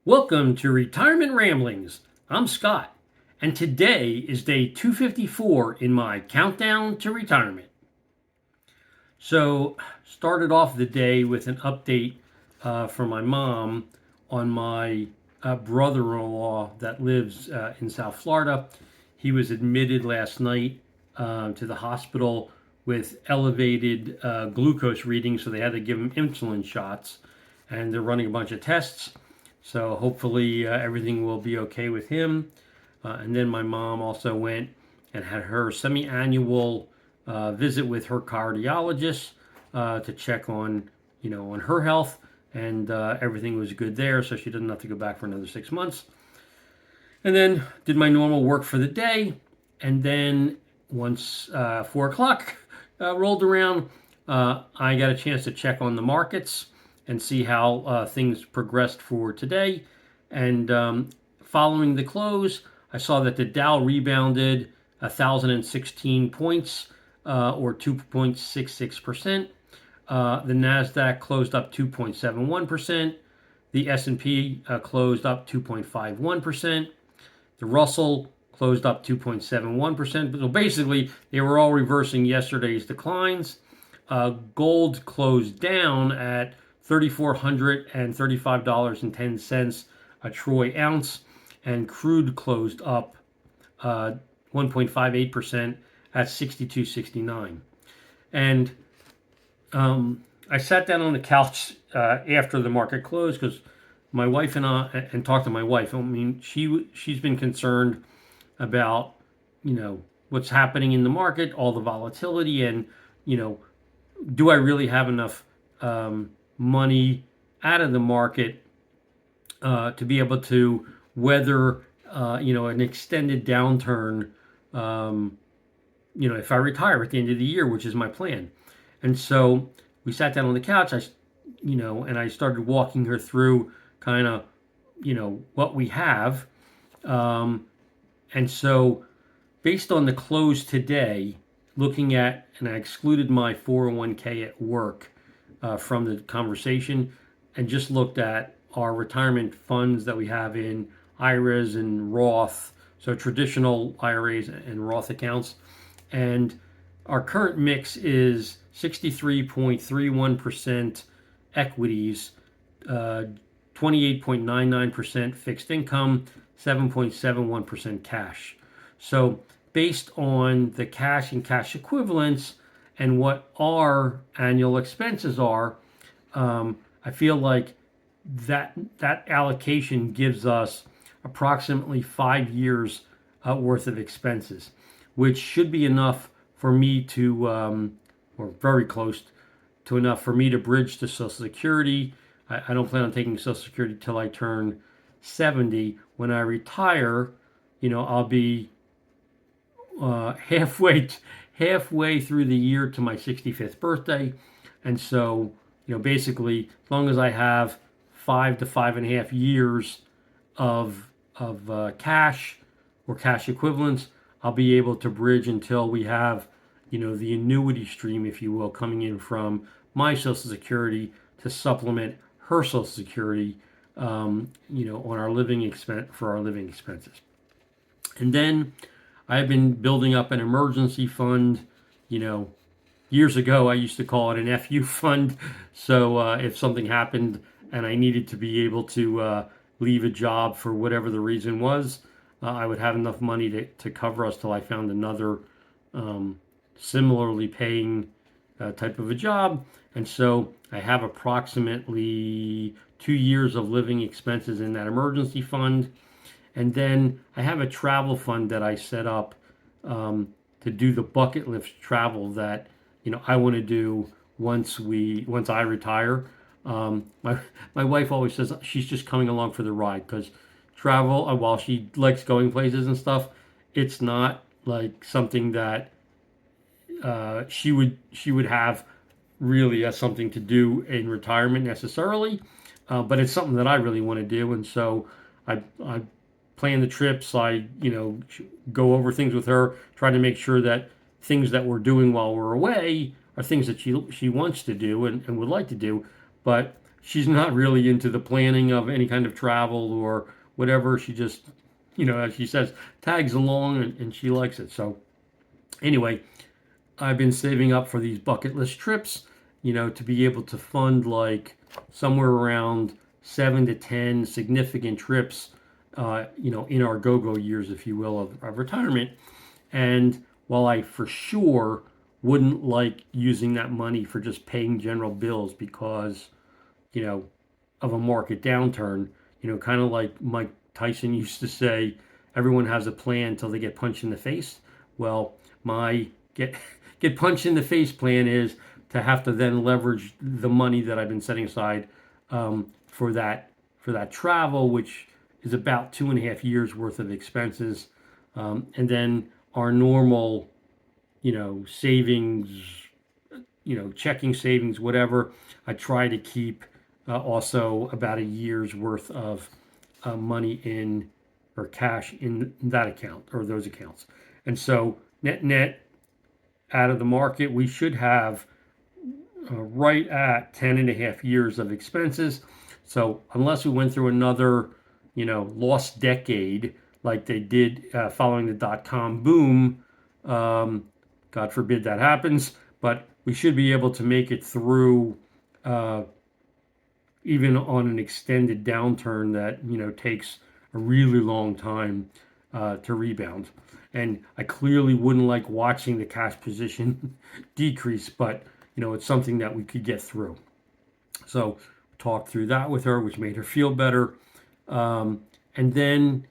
Welcome to Retirement Ramblings. I'm Scott, and today is day 254 in my countdown to retirement. So, started off the day with an update from my mom on my brother-in-law that lives in South Florida. He was admitted last night to the hospital with elevated glucose readings, so they had to give him insulin shots, and they're running a bunch of tests. So hopefully everything will be okay with him. And then my mom also went and had her semi-annual visit with her cardiologist to check on, on her health, and everything was good there, so she doesn't have to go back for another 6 months. And then did my normal work for the day, and then once 4 o'clock rolled around, I got a chance to check on the markets and see how things progressed for today. And following the close, I saw that the Dow rebounded 1,016 points, or 2.66%. The Nasdaq closed up 2.71%. The S&P closed up 2.51%. The Russell closed up 2.71%. So basically, they were all reversing yesterday's declines. Gold closed down at $3,435.10 a troy ounce, and crude closed up 1.58% at 62.69. And I sat down on the couch after the market closed because my wife and talked to my wife. I mean, she's been concerned about what's happening in the market, all the volatility, and do I really have enough money out of the market to be able to weather an extended downturn, if I retire at the end of the year, which is my plan. And so we sat down on the couch, and I started walking her through kind of what we have. And so based on the close today, looking at, and I excluded my 401k at work from the conversation, and just looked at our retirement funds that we have in IRAs and Roth, so traditional IRAs and Roth accounts. And our current mix is 63.31% equities, 28.99% fixed income, 7.71% cash. So based on the cash and cash equivalents and what our annual expenses are, I feel like that allocation gives us approximately 5 years worth of expenses, which should be enough for me to, or very close to enough for me to bridge to Social Security. I don't plan on taking Social Security till I turn 70. When I retire, I'll be halfway through the year to my 65th birthday. And so, basically, as long as I have 5 to 5.5 years of cash or cash equivalents, I'll be able to bridge until we have, the annuity stream, if you will, coming in from my Social Security to supplement her Social Security, on our living expense for our living expenses. And then I've been building up an emergency fund. Years ago I used to call it an FU fund. So if something happened and I needed to be able to leave a job for whatever the reason was, I would have enough money to cover us till I found another similarly paying type of a job. And so I have approximately 2 years of living expenses in that emergency fund. And then I have a travel fund that I set up to do the bucket list travel that I want to do once I retire. My wife always says she's just coming along for the ride because travel, while she likes going places and stuff, it's not like something that she would have really as something to do in retirement necessarily, but it's something that I really want to do, and so I plan the trips. I go over things with her, try to make sure that things that we're doing while we're away are things that she wants to do and would like to do, but she's not really into the planning of any kind of travel or whatever. She just, as she says, tags along and she likes it. So anyway, I've been saving up for these bucket list trips, to be able to fund like somewhere around 7 to 10 significant trips, in our go-go years, if you will, of retirement. And while I for sure wouldn't like using that money for just paying general bills because, you know, of a market downturn, kind of like Mike Tyson used to say, everyone has a plan until they get punched in the face. Well, my get punched in the face plan is to have to then leverage the money that I've been setting aside for that travel, which is about 2.5 years worth of expenses, and then our normal, savings, checking savings, whatever. I try to keep also about a year's worth of money in or cash in that account or those accounts. And so net net out of the market, we should have right at 10 and a half years of expenses. So unless we went through another, lost decade like they did following the dot-com boom, um, God forbid that happens, but we should be able to make it through uh, even on an extended downturn that takes a really long time to rebound. And I clearly wouldn't like watching the cash position decrease, but it's something that we could get through. So talked through that with her, which made her feel better. And then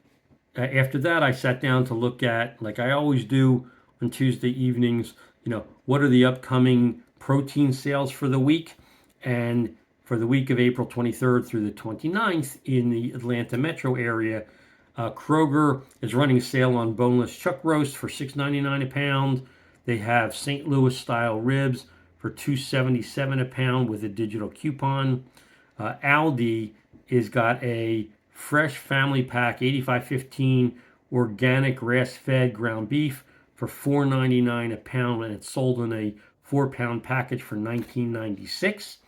after that, I sat down to look at, like I always do on Tuesday evenings, what are the upcoming protein sales for the week? And for the week of April 23rd through the 29th in the Atlanta metro area, Kroger is running a sale on boneless chuck roast for $6.99 a pound. They have St. Louis style ribs for $2.77 a pound with a digital coupon. Aldi is got a fresh family pack 8515 organic grass-fed ground beef for $4.99 a pound, and it's sold in a 4-pound package for $19.96.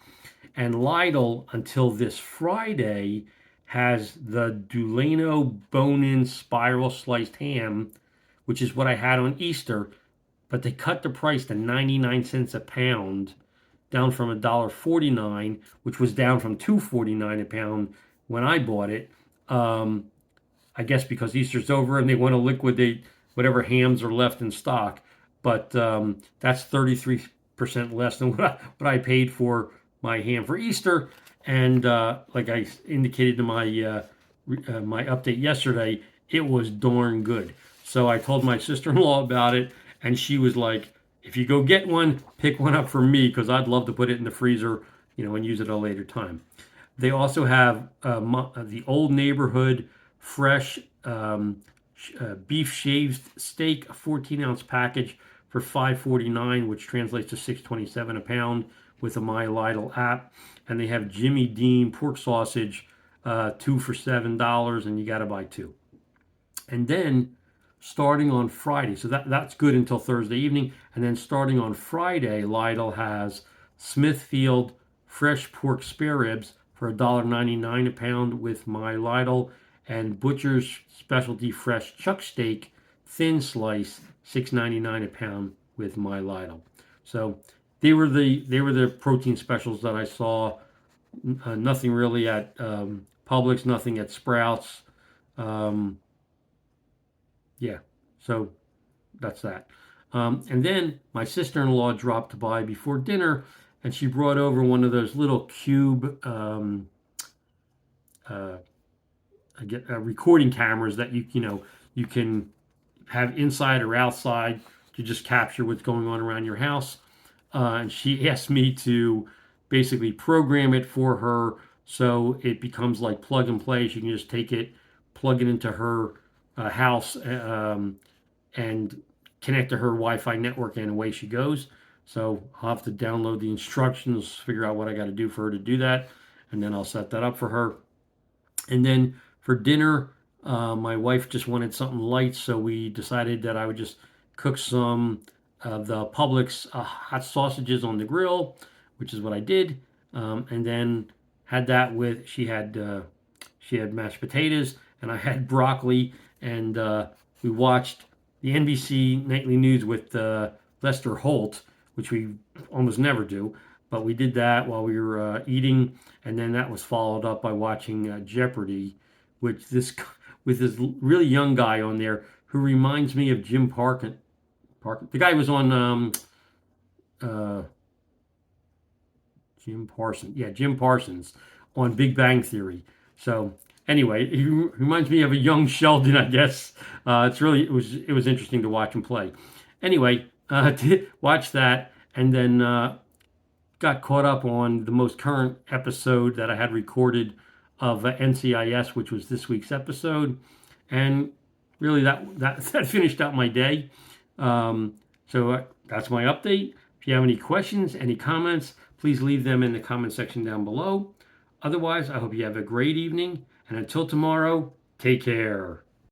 And LIDL until this Friday has the Dulano bone-in spiral sliced ham, which is what I had on Easter, but they cut the price to 99 cents a pound, down from $1.49, which was down from $2.49 a pound when I bought it. Um, I guess because Easter's over and they want to liquidate whatever hams are left in stock. But that's 33% less than what I paid for my ham for Easter. And like I indicated in my update yesterday, it was darn good. So I told my sister-in-law about it, and she was like, "If you go get one, pick one up for me because I'd love to put it in the freezer, and use it at a later time." They also have the Old Neighborhood fresh beef shaved steak, a 14-ounce package for $5.49, which translates to $6.27 a pound with a myLIDL app. And they have Jimmy Dean pork sausage, two for $7, and you got to buy two. And then starting on Friday, so that's good until Thursday evening. And then starting on Friday, LIDL has Smithfield fresh pork spare ribs for $1.99 a pound with myLIDL, and Butcher's specialty fresh chuck steak thin slice $6.99 a pound with myLIDL. So they were the protein specials that I saw. Nothing really at Publix, nothing at Sprouts. Um, yeah, so that's that. And then my sister-in-law dropped by before dinner, and she brought over one of those little cube uh, recording cameras that you can have inside or outside to just capture what's going on around your house. And she asked me to basically program it for her so it becomes like plug and play. She can just take it, plug it into her house, and connect to her Wi-Fi network, and away she goes. So I'll have to download the instructions, figure out what I got to do for her to do that, and then I'll set that up for her. And then for dinner, my wife just wanted something light, so we decided that I would just cook some of the Publix hot sausages on the grill, which is what I did, and then had that with she had mashed potatoes, and I had broccoli, and we watched the NBC Nightly News with Lester Holt, which we almost never do, but we did that while we were eating, and then that was followed up by watching Jeopardy, which this with this really young guy on there who reminds me of Jim Parkin. Parkin, the guy was on uh, Jim Parsons. Yeah, Jim Parsons on Big Bang Theory. So anyway, he reminds me of a young Sheldon, I guess. It was interesting to watch him play. Anyway, watch that, and then got caught up on the most current episode that I had recorded of NCIS, which was this week's episode, and really that finished out my day. That's my update. If you have any questions, any comments, please leave them in the comment section down below. Otherwise, I hope you have a great evening, and until tomorrow, take care.